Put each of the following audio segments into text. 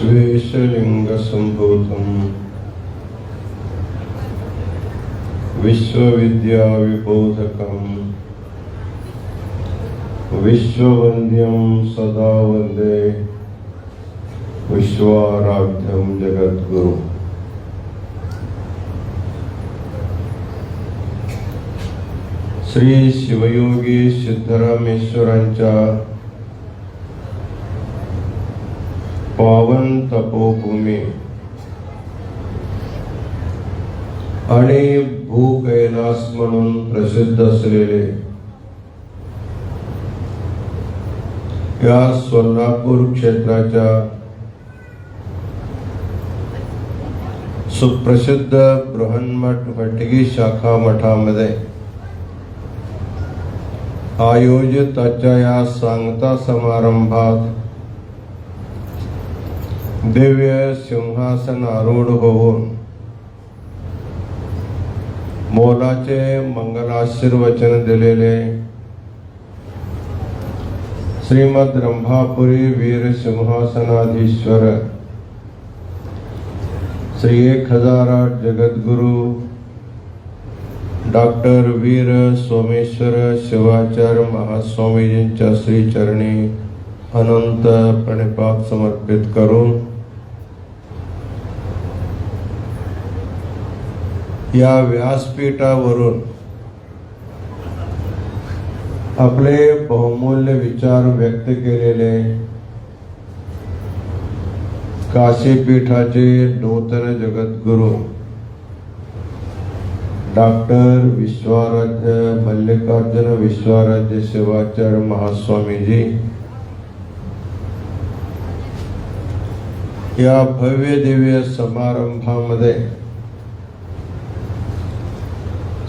विश्वेशलिंगसंभूतं विश्वविद्याविबोधकं विश्ववन्द्यं सदा वन्दे विश्वाराध्यं जगद्गुरु। श्री शिवयोगी सिद्धरामेश्वरांच्या पावन तपोभूमी आणि भूकैलास म्हणून प्रसिद्ध असलेले या सोलापूर क्षेत्राच्या सुप्रसिद्ध बृहन्मठ वटगी शाखा मठामध्ये आयोजित आजच्या या सांगता समारंभात दिव्य सिंहासन आरूढ होऊन मोलाचे मंगलाशीर्वचन दिलेले श्रीमद रंभापुरी वीर सिंहासनाधीश्वर श्री 1008 जगद्गुरु डॉक्टर वीर सोमेश्वर शिवाचार्य महास्वामीजींच्या श्रीचरणी अनंत प्रणिपात समर्पित करून या व्यासपीठावरून आपले बहुमूल्य विचार व्यक्त केलेले काशीपीठाचे नूतन जगद्गुरु डॉक्टर विश्वाराध्य मल्लिकार्जुन विश्वाराध्य शिवाचार्य महास्वामीजी या भव्य दिव्य समारंभामध्ये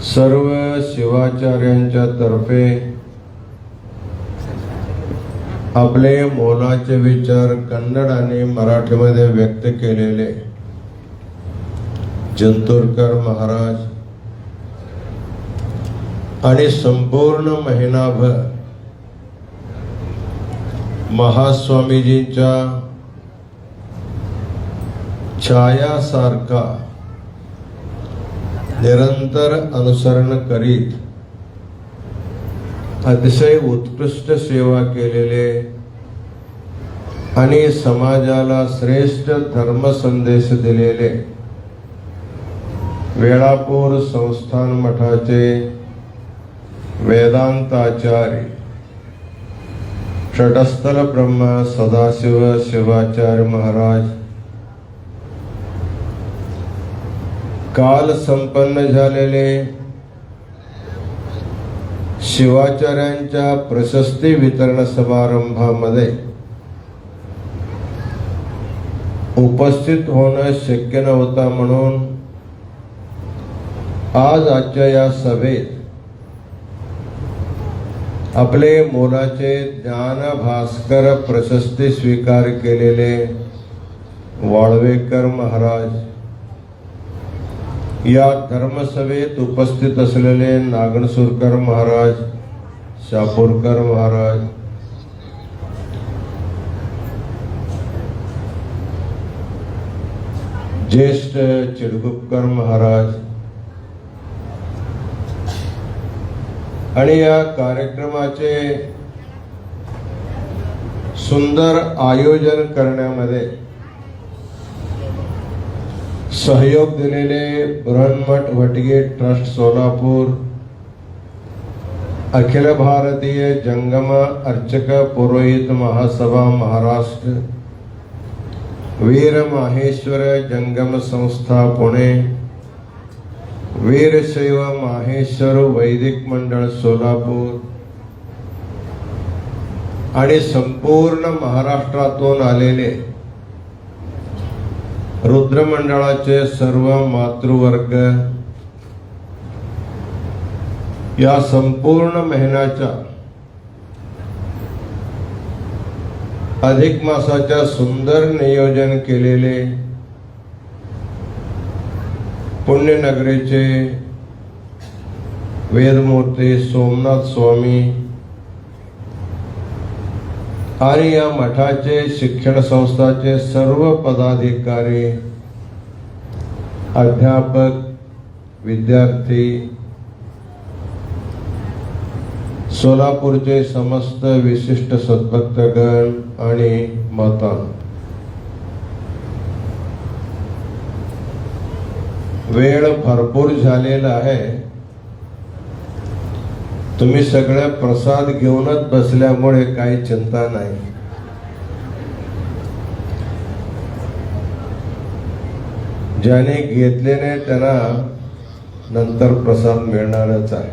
सर्व शिवाचार्यांच्या तर्फे आपले मोलाचे विचार कन्नड आणि मराठीमध्ये व्यक्त केलेले जंतुरकर महाराज आणि संपूर्ण महिनाभर महास्वामीजींच्या छायासारखा निरंतर अनुसरण करीत अतिशय उत्कृष्ट सेवा केलेले आणि समाजाला श्रेष्ठ धर्म संदेश दिलेले वेळापूर संस्थान मठाचे वेदांताचार्य षटस्थल ब्रह्म सदाशिव शिवाचार्य महाराज काल संपन्न झालेले शिवाचार्यांच्या प्रशस्ती वितरण समारंभामध्ये उपस्थित होणं शक्य नव्हतं म्हणून आज आजच्या या सभेत आपले मोलाचे ज्ञान भास्कर प्रशस्ती स्वीकार केलेले वाळवेकर महाराज, या धर्मसभेत उपस्थित असलेले नागणसूरकर महाराज, शापूरकर महाराज, ज्येष्ठ चिडगुपकर महाराज आणि या कार्यक्रमाचे सुंदर आयोजन करण्यामध्ये सहयोग दिलेले बृहन्मठ वटगी ट्रस्ट सोलापूर, अखिल भारतीय जंगम अर्चक पुरोहित महासभा महाराष्ट्र, वीर माहेश्वर जंगम संस्था पुणे, वीरशैव माहेश्वर वैदिक मंडळ सोलापूर आणि संपूर्ण महाराष्ट्रातून आलेले रुद्र मंडळाचे सर्व मातृवर्ग, या संपूर्ण महिन्याच्या अधिक मासाच्या सुंदर नियोजन केलेले पुण्यनगरीचे वेदमूर्ती सोमनाथ स्वामी आणि या मठाचे शिक्षण संस्थाचे सर्व पदाधिकारी, अध्यापक, विद्यार्थी, सोलापूरचे समस्त विशिष्ट सद्भक्तगण आणि माता, वेळ भरपूर झालेला आहे. तुम्ही सगळे प्रसाद घेऊनच बसल्यामुळे काही चिंता नाही. ज्याने घेतले नाही त्यांना नंतर प्रसाद मिळणारच आहे.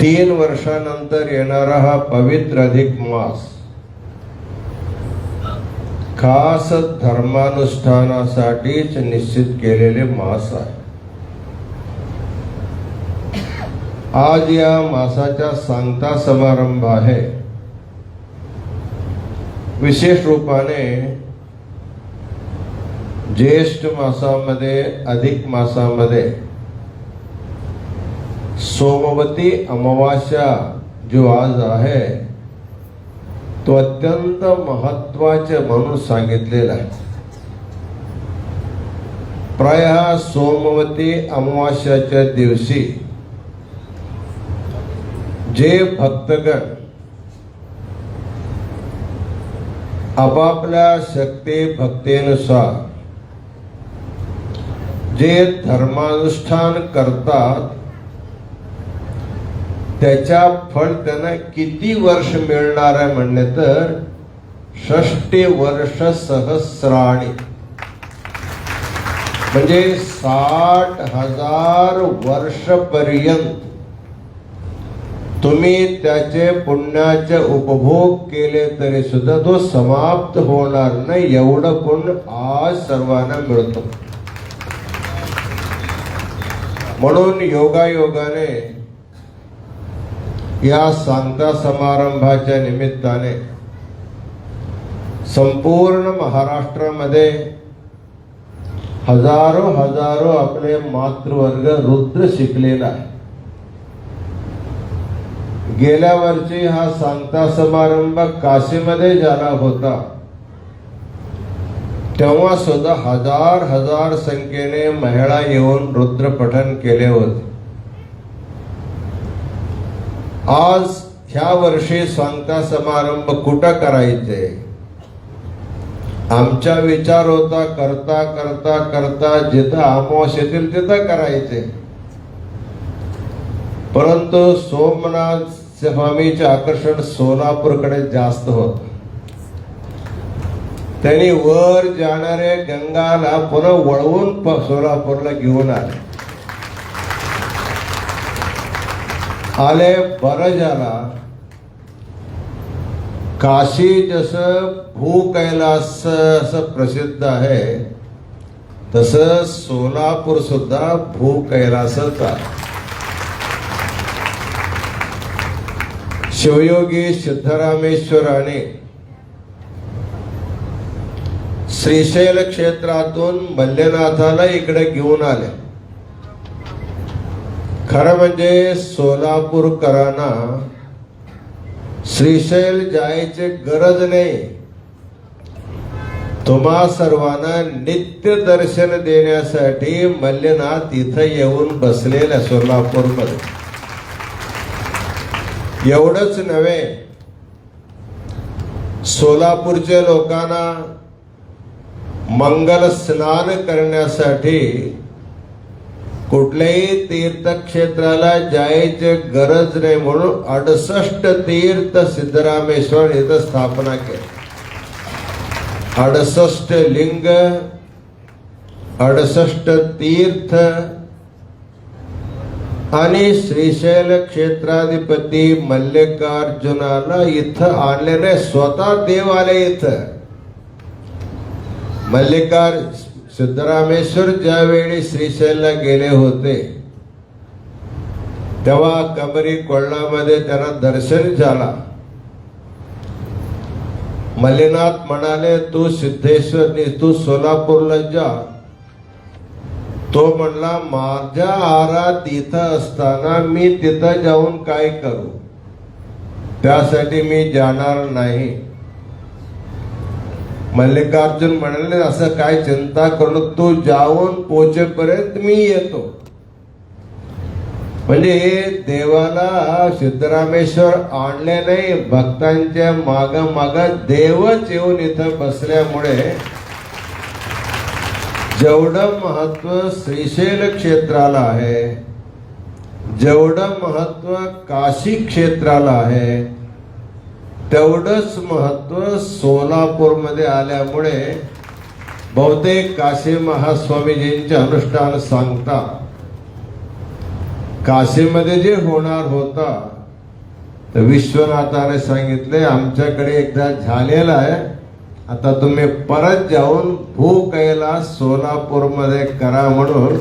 तीन वर्षानंतर येणारा हा पवित्र अधिक मास खास धर्मानुष्ठानासाठीच निश्चित केलेले मास आहे. आज या मासाचा सांगता समारंभ आहे. विशेष रूपाने ज्येष्ठ मासामध्ये, अधिक मासामध्ये सोमवती अमावास्या जो आज आहे तो अत्यंत महत्वाचे म्हणून सांगितलेला आहे. प्रायः सोमवती अमावास्याच्या दिवशी जे भक्तगण आपापल्या शक्ती भक्तीनुसार जे धर्मानुष्ठान करतात त्याच्या फळ त्यांना किती वर्ष मिळणार आहे म्हणले तर 60 वर्ष सहस्राणी, म्हणजे 60,000 वर्षपर्यंत तुम्ही त्याचे पुण्याचे उपभोग केले तरी सुद्धा तो समाप्त होणार नाही, एवढं पुण्य आज सर्वांना मिळतो. म्हणून योगायोगाने या सांगता समारंभाच्या निमित्ताने संपूर्ण महाराष्ट्रामध्ये हजारो आपले मातृवर्ग रुद्र शिकलेला आहे. गेल्या वर्षी हा सांगता समारंभ काशीमध्ये झाला होता, तेव्हा सुद्धा हजार संख्येने महिला येऊन रुद्र पठण केले होते. आज ह्या वर्षी सांगता समारंभ कुठं करायचे आमचा विचार होता. करता करता करता जिथं अमावास्या येतील तिथं करायचे, परंतु सोमनाथ स्वामीचे आकर्षण सोलापूरकडे जास्त होत. त्यांनी वर जाणारे गंगाला पुन्हा वळवून सोलापूरला घेऊन आले. बरं झाला. काशी जसं भू कैलास असं प्रसिद्ध आहे तसं सोलापूर सुद्धा भू कैलासच आहे. शिवयोगी सिद्धरामेश्वराने श्रीशैल क्षेत्रातून मल्लेनाथाला इकडे घेऊन आले. खरं म्हणजे सोलापूरकरांना श्रीशैल जायची गरज नाही. तुम्हा सर्वांना नित्य दर्शन देण्यासाठी मल्लेनाथ इथं येऊन बसलेल्या सोलापूरमध्ये. एवढंच नव्हे, सोलापूरच्या लोकांना मंगल स्नान करण्यासाठी कुठल्याही तीर्थक्षेत्राला जायची गरज नाही म्हणून 68 तीर्थ सिद्धरामेश्वर इथं स्थापना केली. 68 लिंग, 68 तीर्थ आणि श्रीशैल क्षेत्राधिपती मल्लिकार्जुनाला इथं आणलेले स्वतः देव आले. इथं सिद्धरामेश्वर ज्यावेळी श्रीशैलला गेले होते तेव्हा कबरी कोल्हामध्ये त्यांना दर्शन झाला. मल्लिनाथ म्हणाले, तू सिद्धेश्वर तू सोलापूरला जा, तो म्हणला माझ्या आरात इथं असताना मी तिथं जाऊन काय करू, त्यासाठी मी जाणार नाही. मल्लिकार्जुन म्हणाले असं काय चिंता करू, तू जाऊन पोचेपर्यंत मी येतो. म्हणजे देवाला सिद्धरामेश्वर आणले नाही, भक्तांच्या माग माग देवच येऊन इथं बसल्यामुळे जेवढं महत्व श्रीशैल क्षेत्राला आहे, जेवढं महत्व काशी क्षेत्राला आहे, तेवढंच महत्व सोलापूरमध्ये आल्यामुळे बहुतेक काशी महास्वामीजींचे अनुष्ठान सांगता काशीमध्ये जे होणार होता तर विश्वनाथाने सांगितले आमच्याकडे एकदा झालेला आहे, आता तुम्ही परत जाऊन भूकैलास सोलापूरमध्ये करा म्हणून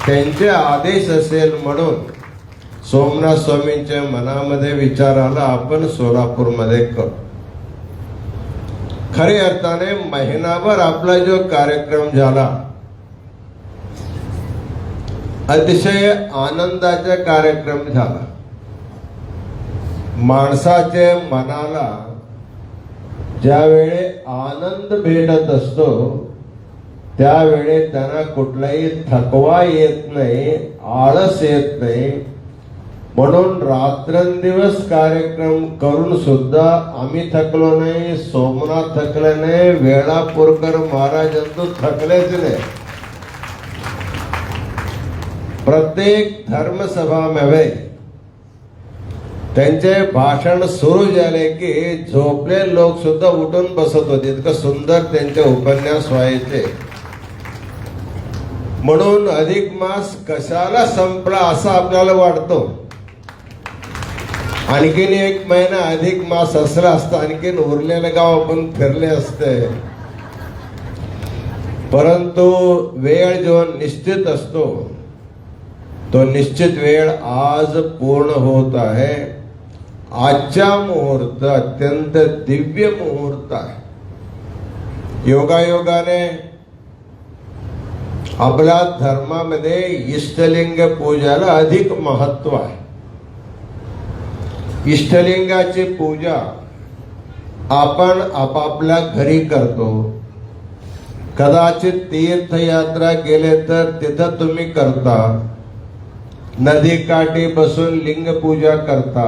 त्यांचे आदेश असेल. म्हणून सोमनाथ स्वामींच्या मनामध्ये विचार आला आपण सोलापूरमध्ये करू. खरे अर्थाने महिनाभर आपला जो कार्यक्रम झाला अतिशय आनंदाचा कार्यक्रम झाला. माणसाच्या मनाला ज्यावेळी आनंद भेटत असतो त्यावेळी त्यांना कुठलाही थकवा येत नाही, आळस येत नाही. म्हणून रात्रंदिवस कार्यक्रम करून सुद्धा आम्ही थकलो नाही, सोमनाथ थकले नाही, वेळापूरकर महाराजांतू थकलेच नाही. प्रत्येक धर्मसभामध्ये त्यांचे भाषण सुरू झाले की झोपले लोक सुद्धा उठून बसत होते, इतकं सुंदर त्यांचे उपन्यास व्हायचे. म्हणून अधिक मास कशाला संपला असं आपल्याला वाटतो. आणखीन एक महिना अधिक मास असला असता आणखीन उरलेलं गाव आपण फिरले असते. परंतु वेळ जो निश्चित असतो तो निश्चित वेळ आज पूर्ण होत आहे. आजचा मुहूर्त अत्यंत दिव्य मुहूर्त आहे. योगायोगाने आपल्या धर्मामध्ये इष्टलिंग पूजाला अधिक महत्व आहे. इष्टलिंगाची पूजा आपण आपापल्या घरी करतो. कदाचित तीर्थयात्रा गेले तर तिथं तुम्ही करता, नदी काठी बसून लिंग पूजा करता,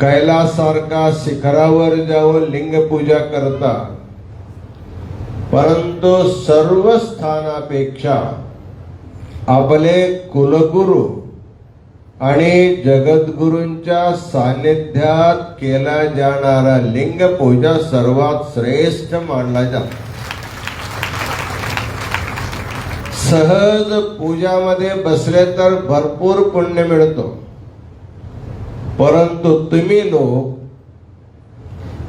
कैलासारखा शिखरावर जाऊन लिंग पूजा करता. परंतु सर्व स्थानापेक्षा आपले कुलगुरु आणि जगद्गुरूंच्या सानिध्यात केला जाणारा लिंग पूजा सर्वात श्रेष्ठ मानला जातो. सहज पूजामध्ये बसले तर भरपूर पुण्य मिळतो. परंतु तुम्ही लोक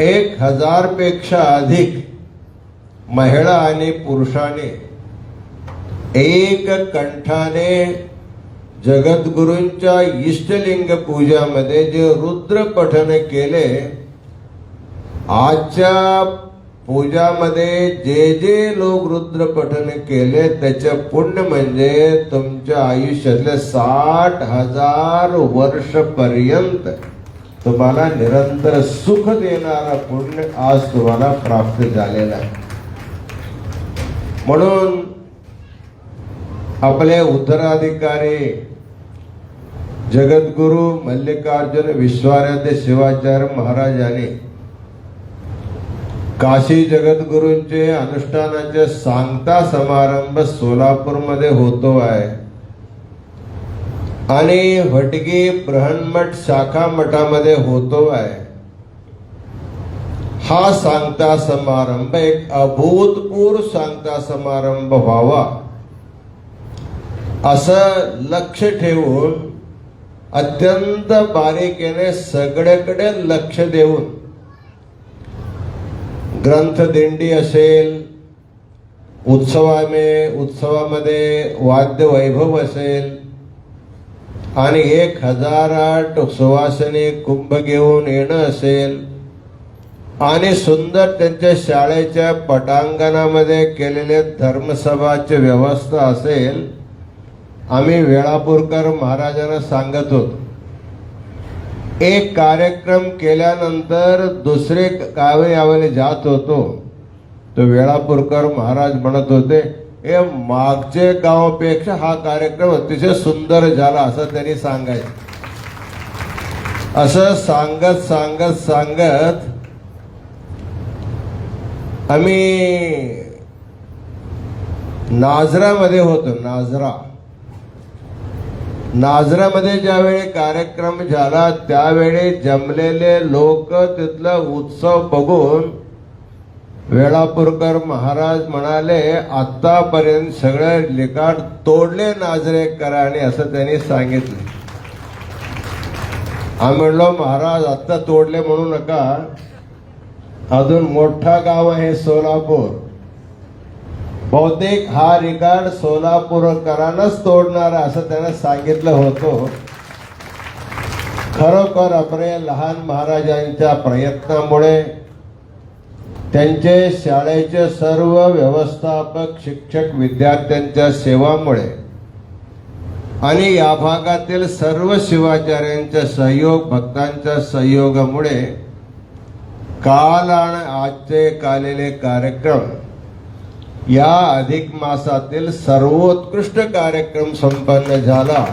1000 पेक्षा अधिक महिला आणि पुरुषाने एक कंठाने जगद्गुरूंच्या इष्टलिंग पूजामध्ये जे रुद्र पठन केले, आजच्या पूजामध्ये जे जे लोक रुद्र पठन केले त्याचे पुण्य म्हणजे तुमच्या आयुष्यातले 60,000 वर्ष पर्यंत तुम्हाला निरंतर सुख देणारा पुण्य आज तुम्हाला प्राप्त झालेला आहे. म्हणून आपले उत्तराधिकारी जगद्गुरु मल्लिकार्जुन विश्वाराध्य शिवाचार्य महाराजांनी काशी जगद्गुरूंचे अनुष्ठानाचे सांगता समारंभ सोलापूरमध्ये होतो आहे आणि भटगी ब्रह्ममठ शाखा मठामध्ये होतो आहे. हा सांगता समारंभ एक अभूतपूर्व सांगता समारंभ व्हावा असं लक्ष ठेवून अत्यंत बारीकीने सगळ्याकडे लक्ष देऊन ग्रंथदिंडी असेल, उत्सवामध्ये वाद्य वैभव असेल आणि 1008 सुवासिनी कुंभ घेऊन येणं असेल, आणि सुंदर त्यांच्या शाळेच्या पटांगणामध्ये केलेले धर्मसभाची व्यवस्था असेल. आम्ही वेळापूरकर महाराजांना सांगत होतो, एक कार्यक्रम केल्यानंतर दुसरे गावे यावेळी जात होतो, तो वेळापूरकर महाराज म्हणत होते, हे मागचे गावापेक्षा हा कार्यक्रम अतिशय सुंदर झाला असं त्यांनी सांगायचं. असं सांगत सांगत सांगत आम्ही नाझरामध्ये होतो. नाझरामध्ये ज्यावेळी कार्यक्रम झाला त्यावेळी जमलेले लोक तिथला उत्सव बघून वेळापूरकर महाराज म्हणाले, आतापर्यंत सगळे लिकाट तोडले नाझरे कराने, असं त्यांनी सांगितले. आम्ही म्हणलो, महाराज आत्ता तोडले म्हणू नका, अजून मोठा गाव आहे सोलापूर, बहुतेक हा रिकार्ड सोलापूरकरांनाच तोडणार असं त्यानं सांगितलं होतं. खरोखर आपल्या लहान महाराजांच्या प्रयत्नामुळे, त्यांचे शाळेचे सर्व व्यवस्थापक शिक्षक विद्यार्थ्यांच्या सेवामुळे आणि या भागातील सर्व शिवाचार्यांचा सहयोग, भक्तांच्या सहयोगामुळे काल आणि आजचे कालेले कार्यक्रम या अधिक मासातील सर्वोत्कृष्ट कार्यक्रम संपन्न झाला.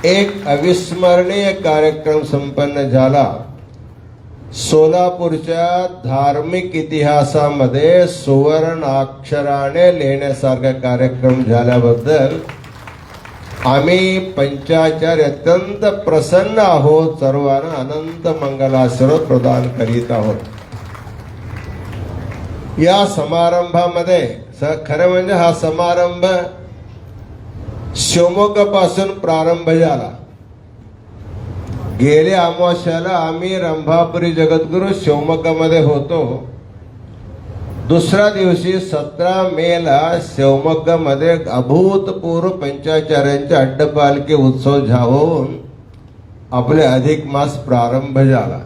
एक अविस्मरणीय कार्यक्रम संपन्न झाला. सोलापूरच्या धार्मिक इतिहासामध्ये सुवर्ण अक्षराने लिहिण्यासारखा कार्यक्रम झाल्याबद्दल आम्ही पंचाचार्य अत्यंत प्रसन्न आहोत. सर्वांना अनंत मंगलाशीर्वाद प्रदान करीत आहोत. या समारंभामध्ये खरं म्हणजे हा समारंभ शिवमोग्गा पासून प्रारंभ झाला. गेल्या अमावास्याला आम्ही रंभापुरी जगद्गुरु शिवमोग्गामध्ये होतो. दुसऱ्या दिवशी 17 मेला शिवमोग्गामध्ये अभूतपूर्व पंचाचार्यांचे अड्डपालखी उत्सव होऊन आपले अधिक मास प्रारंभ झाला.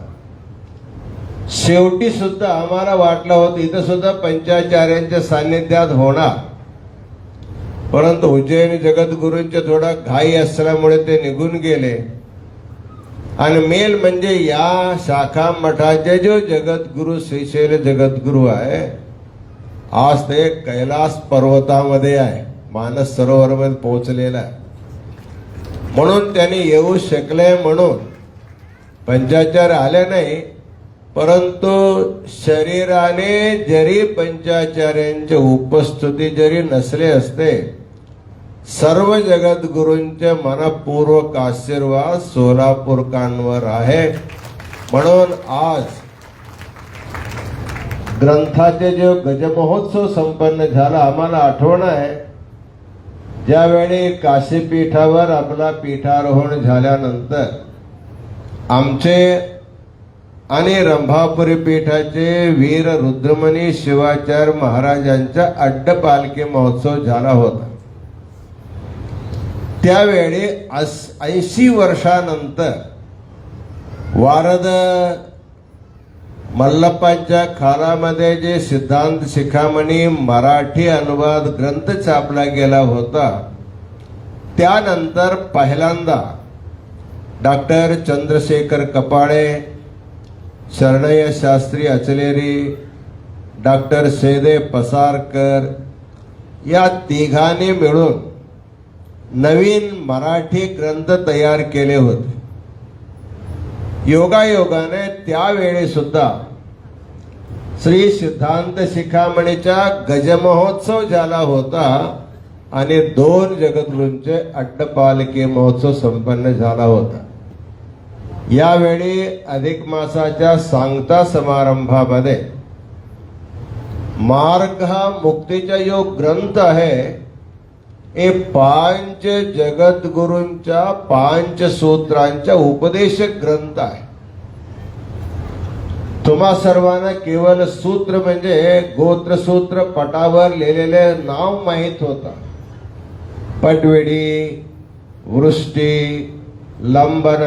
शेवटी सुद्धा आम्हाला वाटलं होतं इथं सुद्धा पंचाचार्यांच्या सान्निध्यात होणार, परंतु उज्जैन जगद्गुरूंचे थोडा घाई असल्यामुळे ते निघून गेले. आणि मेल म्हणजे या शाखा मठाचे जो जगद्गुरु श्रीशैल जगद्गुरु आहे, आज ते कैलास पर्वतामध्ये आहे, मानस सरोवरामध्ये पोहोचलेला आहे. म्हणून त्यांनी येऊ शकले म्हणून पंचाचार्य आले नाही, परंतु शरीराने जरी पंचाचार्यांची उपस्थिती जरी नसले असते, सर्व जगद्गुरूंचे मनपूर्वक आशीर्वाद सोलापूरकरांवर आहे. म्हणून आज ग्रंथाचे जो गजमहोत्सव संपन्न झाला, आम्हाला आठवण आहे ज्यावेळी काशीपीठावर आपला पीठारोहण झाल्यानंतर आमचे आणि रंभापुरी पीठाचे वीर रुद्रमणी शिवाचार्य महाराजांचा अड्डपालखी महोत्सव झाला होता. त्यावेळी 80 वर्षानंतर वारद मल्लप्पांच्या खालामध्ये जे सिद्धांत शिखामणी मराठी अनुवाद ग्रंथ छापला गेला होता, त्यानंतर पहिल्यांदा डॉक्टर चंद्रशेखर कपाळे, शरणय्य शास्त्री अचलेरी, डॉक्टर सेदे पसारकर या तिघांनी मिळून नवीन मराठी ग्रंथ तयार केले होते. योगायोगाने त्यावेळी सुद्धा श्री सिद्धांत शिखामणीचा गजमहोत्सव झाला होता आणि 2 जगद्गुरूंचे अड्डपालखी महोत्सव संपन्न झाला होता. यावेळी अधिक मासाच्या सांगता समारंभामध्ये मार्ग हा मुक्तीचा जो ग्रंथ आहे, हे 5 जगद्गुरूंच्या 5 सूत्रांचा उपदेशक ग्रंथ आहे. तुम्हा सर्वांना केवळ सूत्र म्हणजे गोत्रसूत्र पटावर लिहिलेले नाव माहित होता. पटवेडी, वृष्टी, लंबन,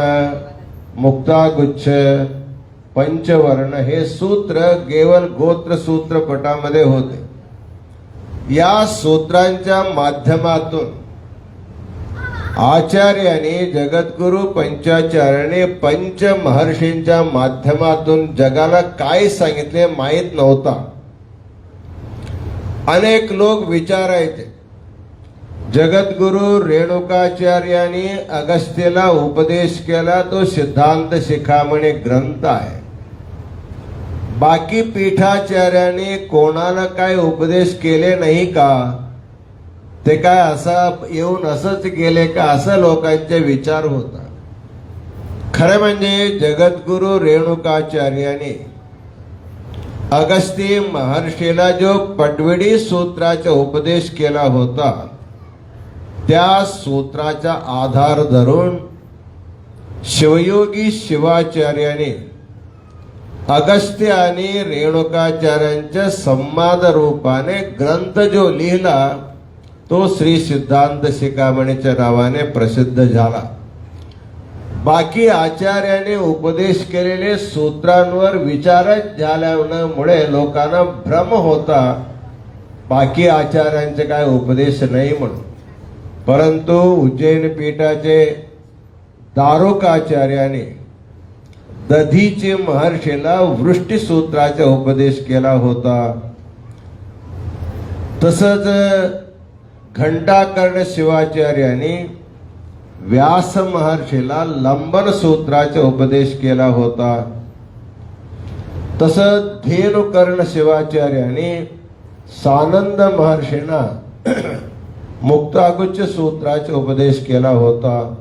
मुक्तागुच्छ पंचवर्ण हे सूत्र केवळ गोत्र सूत्र पटामध्ये होते. या सूत्रांच्या माध्यमातून आचार्यांनी जगद्गुरु पंचाचार्याने पंच महर्षींच्या माध्यमातून जगाला काय सांगितले माहीत नव्हता. अनेक लोक विचारायचे, जगद्गुरु रेणुकाचार्यांनी अगस्त्यला उपदेश केला तो सिद्धांत शिखामणी ग्रंथ आहे. बाकी पीठाचार्यांनी कोणाला काय उपदेश केले नाही का? ते काय असं येऊन असंच गेले का? असं लोकांचे विचार होता. खरं म्हणजे जगद्गुरु रेणुकाचार्यांनी अगस्त्य महर्षीला जो पटविडी सूत्राचा उपदेश केला होता, त्या सूत्राचा आधार धरून शिवयोगी शिवाचार्याने अगस्त्य आणि रेणुकाचार्यांच्या संवाद रूपाने ग्रंथ जो लिहिला तो श्री सिद्धांत शिखामणीच्या नावाने प्रसिद्ध झाला. बाकी आचार्याने उपदेश केलेले सूत्रांवर विचारच झाल्यामुळे लोकांना भ्रम होता बाकी आचार्यांचे काय उपदेश नाही म्हणून. परंतु उज्जैन पीठाचे दारुकाचार्याने दधीचे महर्षीला वृष्टी सूत्राचा उपदेश केला होता. तसंच घंटाकर्ण शिवाचार्याने व्यास महर्षीला लंबन सूत्राचा उपदेश केला होता. तसंच धेनुकर्ण शिवाचार्याने सानंद महर्षींना मुक्तागुच्छ सूत्राचा उपदेश केला होता.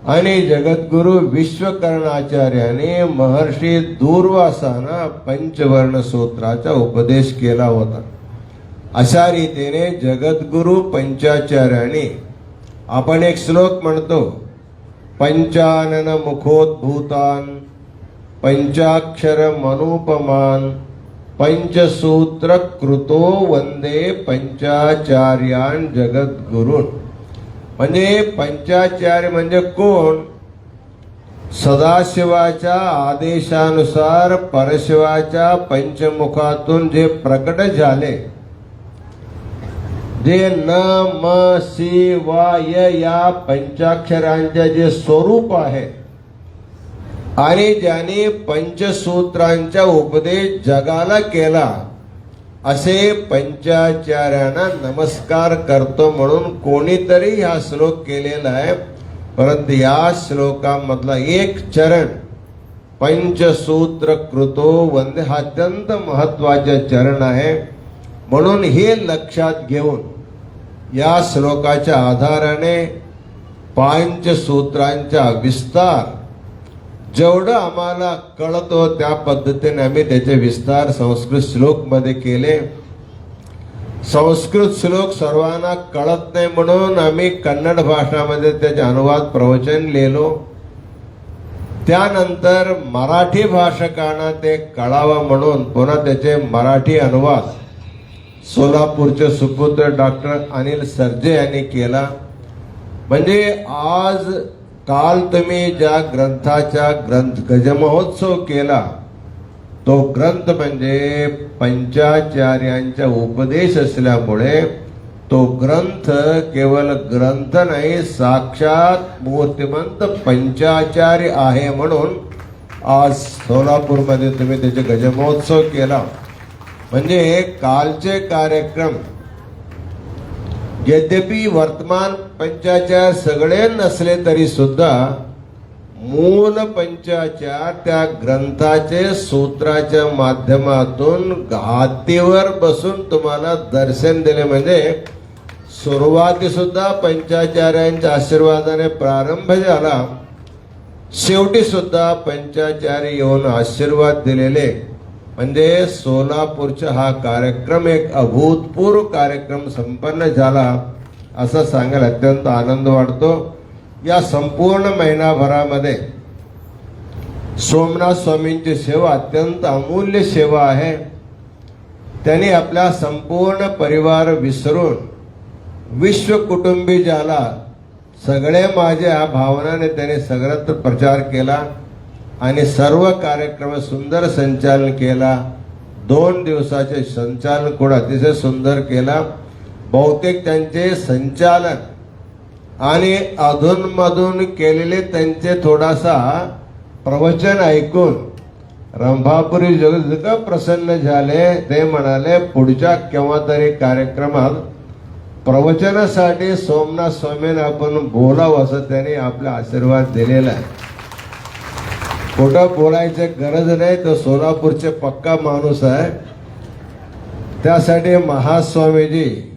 आणि जगद्गुरु विश्वकर्णाचार्याने महर्षी दूर्वासांना पंचवर्ण सूत्राचा उपदेश केला होता. अशा रीतीने जगद्गुरु पंचाचार्याने आपण एक श्लोक म्हणतो, पंचानन मुखोद्भूतान पंचाक्षर मनुपमान पंचसूत्र कृतो वंदे पंचाचार्यान जगद्गुरून्. म्हणजे पंचाचार्य म्हणजे कोण? सदाशिवाच्या आदेशानुसार परशिवाच्या पंचमुखातून जे प्रकट झाले, जे न म सी वा य या पंचाक्षरांचे जे स्वरूप आहे आणि ज्याने पंचसूत्रांचा उपदेश जगाला केला, असे पंचाचार्यांना नमस्कार करतो म्हणून कोणीतरी हा श्लोक केलेला आहे. परंतु या श्लोकामधला एक चरण पंचसूत्र कृतो वंदे हा अत्यंत महत्वाचे चरण आहे. म्हणून हे लक्षात घेऊन या श्लोकाच्या आधाराने पंचसूत्रांचा विस्तार जेवढं आम्हाला कळतो त्या पद्धतीने आम्ही त्याचे विस्तार संस्कृत श्लोक मध्ये केले. संस्कृत श्लोक सर्वांना कळत नाही म्हणून आम्ही कन्नड भाषामध्ये त्याचे अनुवाद प्रवचन लिहिलो. त्यानंतर मराठी भाषकांना ते कळावं म्हणून पुन्हा त्याचे मराठी अनुवाद सोलापूरचे सुपुत्र डॉक्टर अनिल सर्जे यांनी केला. म्हणजे आज काल तुम्ही ज्या ग्रंथाचा गजमहोत्सव केला तो ग्रंथ म्हणजे पंचाचार्यांचा उपदेश असल्यामुळे तो ग्रंथ केवळ ग्रंथ नाही, साक्षात मूर्तिमंत पंचाचार्य आहे. म्हणून आज सोलापूरमध्ये तुम्ही त्याचे गजमहोत्सव केला. म्हणजे कालचे कार्यक्रम यद्यपि वर्तमान पंचाचार सगळे नसले तरी सुद्धा मूल पंचाचार त्या ग्रंथाचे सूत्राच्या माध्यमातून घातीवर बसून तुम्हाला दर्शन दिले. म्हणजे सुरुवाती सुद्धा पंचाचार्यांच्या आशीर्वादाने प्रारंभ झाला, शेवटी सुद्धा पंचाचार्य येऊन आशीर्वाद दिलेले. म्हणजे सोलापूरचा हा कार्यक्रम एक अभूतपूर्व कार्यक्रम संपन्न झाला असं सांगायला अत्यंत आनंद वाटतो. या संपूर्ण महिनाभरामध्ये सोमनाथ स्वामींची सेवा अत्यंत अमूल्य सेवा आहे. त्यांनी आपला संपूर्ण परिवार विसरून विश्व कुटुंबी ज्याला सगळे माझे या भावनाने त्याने सर्वत्र प्रचार केला आणि सर्व कार्यक्रम सुंदर संचालन केला. 2 दिवसाचे संचालन ಕೂಡ अतिशय सुंदर केला. बहुतेक त्यांचे संचालन आणि अधूनमधून केलेले त्यांचे थोडासा प्रवचन ऐकून रंभापुरी जगत इतका प्रसन्न झाले. ते म्हणाले पुढच्या केव्हा तरी कार्यक्रमात प्रवचनासाठी सोमनाथ स्वामींना आपण बोलावं असं त्यांनी आपला आशीर्वाद दिलेला आहे. खोटं बोलायची गरज नाही. तो सोलापूरचे पक्का माणूस आहे. त्यासाठी महास्वामीजी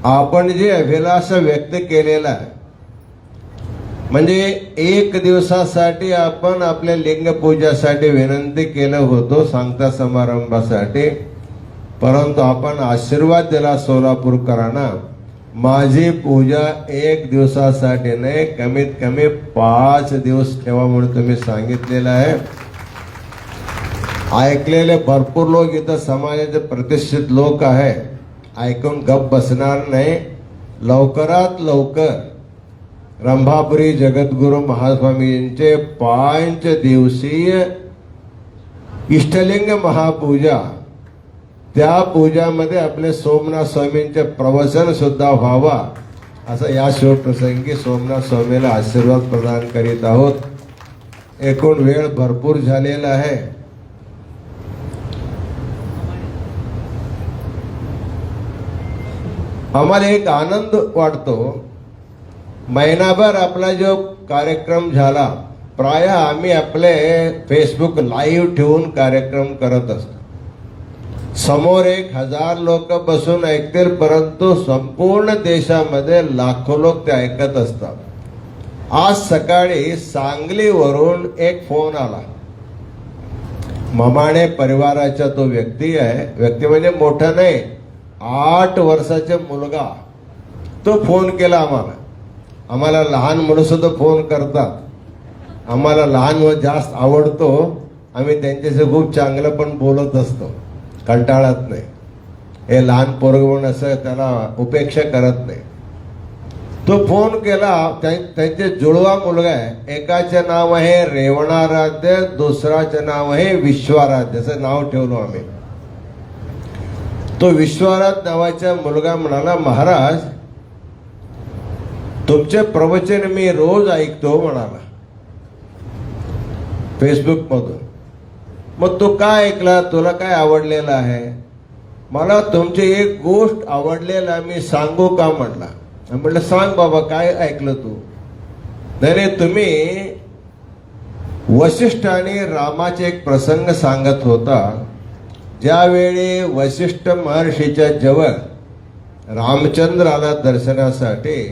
आपण जे अभिलाष व्यक्त केलेला आहे म्हणजे 1 दिवसासाठी आपण आपल्या लिंगपूजासाठी विनंती केलं होतं सांगता समारंभासाठी, परंतु आपण आशीर्वाद दिला सोलापूरकरांना. माझी पूजा 1 दिवसासाठी नाही, कमीत कमी 5 दिवस ठेवा म्हणून तुम्ही सांगितलेलं आहे. ऐकलेले भरपूर लोक इथं समाजाचे प्रतिष्ठित लोक आहे, ऐकून गप बसणार नाही. लवकरात लवकर रंभापुरी जगद्गुरु महास्वामींचे 5 दिवसीय इष्टलिंग महापूजा, त्या पूजामध्ये आपले सोमनाथ स्वामींचे प्रवचन सुद्धा व्हावा असं या शिवप्रसंगी सोमनाथ स्वामीला आशीर्वाद प्रदान करीत आहोत. एकूण वेळ भरपूर झालेला आहे. आम्हाला एक आनंद वाटतो. महिनाभर आपला जो कार्यक्रम झाला, प्राय आम्ही आपले फेसबुक लाईव्ह ठेवून कार्यक्रम करत असतो. समोर 1000 लोक बसून ऐकतील, परंतु संपूर्ण देशामध्ये लाखो लोक ते ऐकत असतात. आज सकाळी सांगलीवरून एक फोन आला. ममाणे परिवाराचा तो व्यक्ती आहे. व्यक्ती म्हणजे मोठा नाही, 8 वर्षाचा मुलगा. तो फोन केला आम्हाला. आम्हाला लहान मुलं सुद्धा फोन करतात. आम्हाला लहान मुलं जास्त आवडतो. आम्ही त्यांच्याशी खूप चांगलं पण बोलत असतो, कंटाळत नाही. हे लहान पोरग म्हणून असं त्याला उपेक्षा करत नाही. तो फोन केला. त्यांचे जुळवा मुलगा आहे. एकाचे नाव आहे रेवणाराध्य, दुसराचे नाव आहे विश्वाराध्य, असं नाव ठेवलो आम्ही. तो विश्वाराध्य नावाचा मुलगा म्हणाला, महाराज तुमचे प्रवचन मी रोज ऐकतो म्हणाला फेसबुक मधून. मग तू काय ऐकला, तुला काय आवडलेलं आहे? मला तुमची एक गोष्ट आवडलेला मी सांगू का म्हटला. म्हटलं सांग बाबा, काय ऐकलं तू? नाही, तुम्ही वशिष्ठ आणि रामाचे एक प्रसंग सांगत होता. ज्यावेळी वशिष्ठ महर्षीच्या जवळ रामचंद्र आला दर्शनासाठी,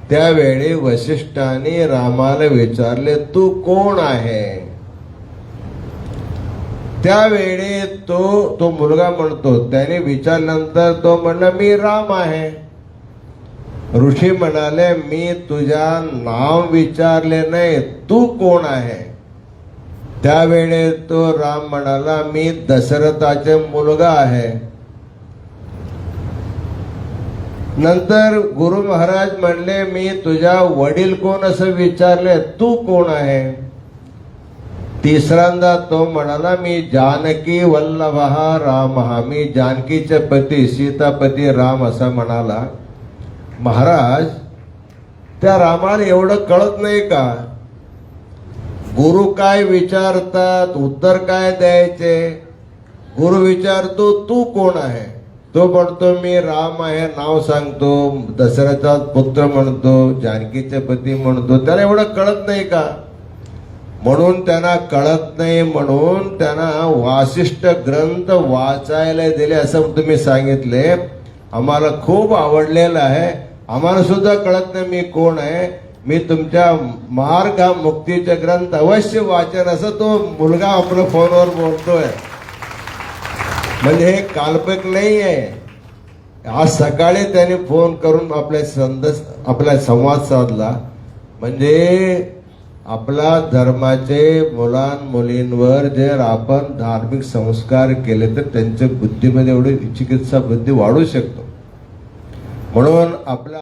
त्यावेळी वशिष्ठाने रामाला विचारले तू कोण आहे? त्यावेळी तो मुलगा म्हणतो, त्याने विचारल्यानंतर तो म्हणला मी राम आहे. ऋषी म्हणाले मी तुझ्या नाव विचारले नाही, तू कोण आहे? त्यावेळी तो राम म्हणाला मी दशरथाचे मुलगा आहे. नंतर गुरु महाराज म्हणले मी तुझ्या वडील कोण असं विचारले, तू कोण आहे? तिसऱ्यांदा तो म्हणाला मी जानकी वल्लभहा रामहा, मी जानकीचे पती सीतापती राम असं म्हणाला. महाराज त्या रामाला एवढं कळत नाही का? गुरु काय विचारतात उत्तर काय द्यायचे? गुरु विचारतो तू कोण आहे? तो म्हणतो मी राम आहे, नाव सांगतो, दशरथाचा पुत्र म्हणतो, जानकीचे पती म्हणतो. त्याला एवढं कळत नाही का? म्हणून त्यांना कळत नाही म्हणून त्यांना वासिष्ठ ग्रंथ वाचायला दिले असं तुम्ही सांगितले. आम्हाला खूप आवडलेलं आहे. आम्हाला सुद्धा कळत नाही मी कोण आहे. मी तुमच्या मार्ग हा मुक्तीचे ग्रंथ अवश्य वाचन असं तो मुलगा आपल्या फोनवर बोलतोय. म्हणजे हे काल्पनिक नाही आहे. आज सकाळी त्याने फोन करून आपला संवाद साधला. म्हणजे आपला धर्माचे मुलांमुलींवर जर आपण धार्मिक संस्कार केले तर त्यांच्या बुद्धीमध्ये एवढी चिकित्सा बुद्धी वाढू शकतो. म्हणून आपला